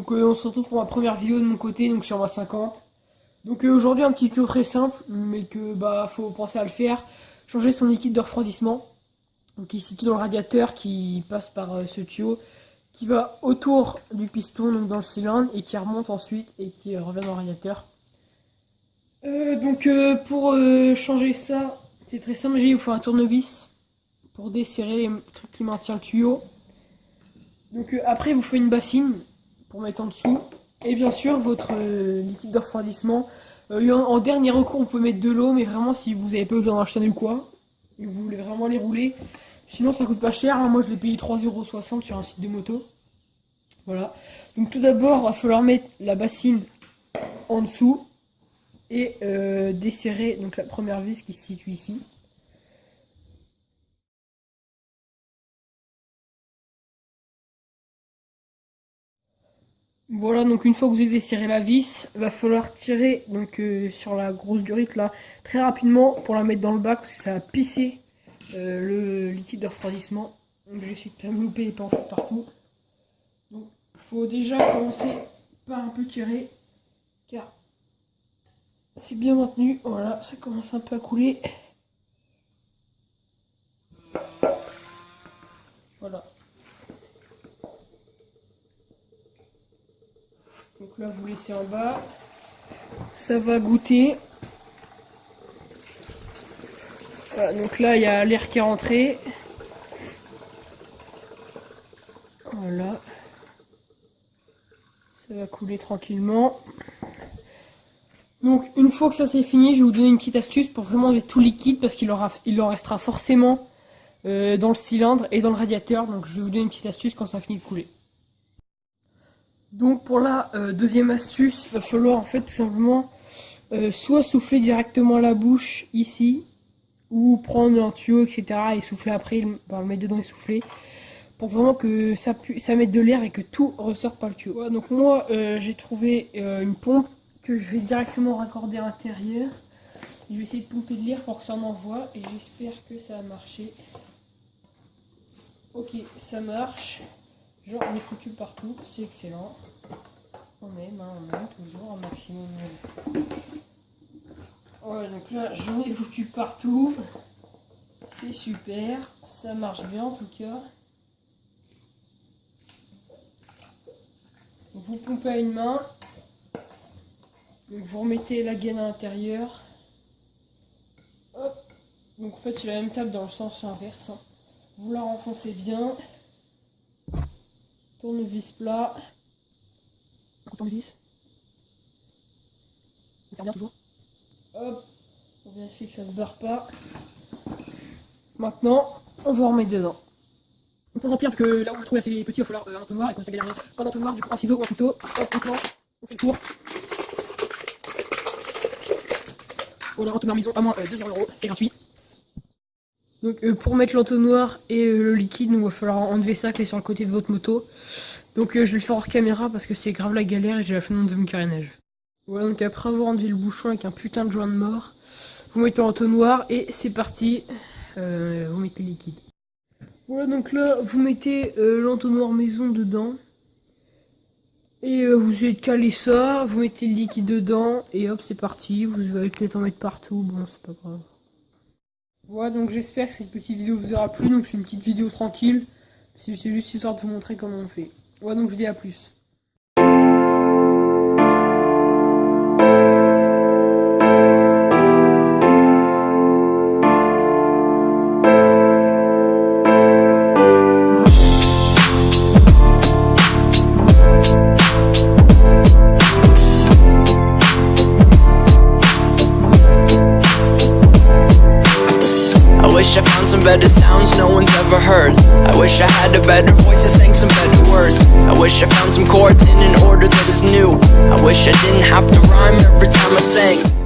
Donc on se retrouve pour ma première vidéo de mon côté, donc sur ma 50. Donc aujourd'hui un petit tuyau très simple, mais que faut penser à le faire. Changer son liquide de refroidissement, donc qui se situe dans le radiateur, qui passe par ce tuyau, qui va autour du piston, donc dans le cylindre, et qui remonte ensuite et qui revient dans le radiateur. Pour changer ça, c'est très simple. Il vous faut un tournevis pour desserrer les trucs qui maintiennent le tuyau. Donc après, vous faites une bassine pour mettre en dessous. Et bien sûr, votre liquide de refroidissement. En dernier recours, on peut mettre de l'eau, mais vraiment, si vous n'avez pas besoin d'en acheter ou quoi, et vous voulez vraiment les rouler, sinon ça coûte pas cher. Hein. Moi, je l'ai payé 3,60 € sur un site de moto. Voilà. Donc tout d'abord, il va falloir mettre la bassine en dessous et desserrer donc la première vis qui se situe ici. Voilà, donc une fois que vous avez desserré la vis, il va falloir tirer donc sur la grosse durite là très rapidement pour la mettre dans le bac parce que ça va pisser le liquide de refroidissement. Donc j'essaie de pas me louper et pas en faire partout. Donc il faut déjà commencer par un peu tirer car c'est bien maintenu. Voilà, ça commence un peu à couler. Voilà. Donc là, vous laissez en bas. Ça va goûter. Voilà, donc là, il y a l'air qui est rentré. Voilà. Ça va couler tranquillement. Donc, une fois que ça c'est fini, je vais vous donner une petite astuce pour vraiment enlever tout liquide parce qu'il en restera forcément dans le cylindre et dans le radiateur. Donc, je vais vous donner une petite astuce quand ça finit de couler. Donc pour la deuxième astuce, il va falloir en fait tout simplement soit souffler directement à la bouche ici, ou prendre un tuyau etc. et souffler après, le mettre dedans et souffler, pour vraiment que ça mette de l'air et que tout ressorte par le tuyau. Voilà, donc moi j'ai trouvé une pompe que je vais directement raccorder à l'intérieur. Je vais essayer de pomper de l'air pour que ça en envoie et j'espère que ça a marché. Ok, ça marche. Genre on est foutu partout, c'est excellent. On aime toujours un maximum. Ouais, donc là j'en ai foutu partout. C'est super, ça marche bien en tout cas. Donc, vous pompez à une main. Donc vous remettez la gaine à l'intérieur. Hop. Donc en fait c'est la même table dans le sens inverse. Hein. Vous la renfoncez bien. Tournevis plat. Un tournevis. Ça sert bien toujours. Hop. On vérifie que ça se barre pas. Maintenant, on va en remettre dedans. Pour remplir, vu que là où vous le trouvez assez petit, il va falloir un entonnoir. Et quand vous n'avez pas d'entonnoir, du coup un ciseau ou un couteau. Hop, maintenant, on fait le tour. Voilà, entonnoir maison, à moins 2 €, c'est gratuit. Donc pour mettre l'entonnoir et le liquide, il va falloir enlever ça qui est sur le côté de votre moto. Donc je vais le faire hors caméra parce que c'est grave la galère et j'ai la flemme de me carénage. Voilà, donc après avoir enlevé le bouchon avec un putain de joint de mort, vous mettez l'entonnoir et c'est parti. Vous mettez le liquide. Voilà, donc là vous mettez l'entonnoir maison dedans. Et vous allez caler ça, vous mettez le liquide dedans et hop c'est parti. Vous allez peut-être en mettre partout, bon c'est pas grave. Voilà, donc j'espère que cette petite vidéo vous aura plu. Donc c'est une petite vidéo tranquille. C'est juste histoire de vous montrer comment on fait. Voilà, donc je dis à plus. I wish I found some better sounds no one's ever heard. I wish I had a better voice that sang some better words. I wish I found some chords in an order that is new. I wish I didn't have to rhyme every time I sang.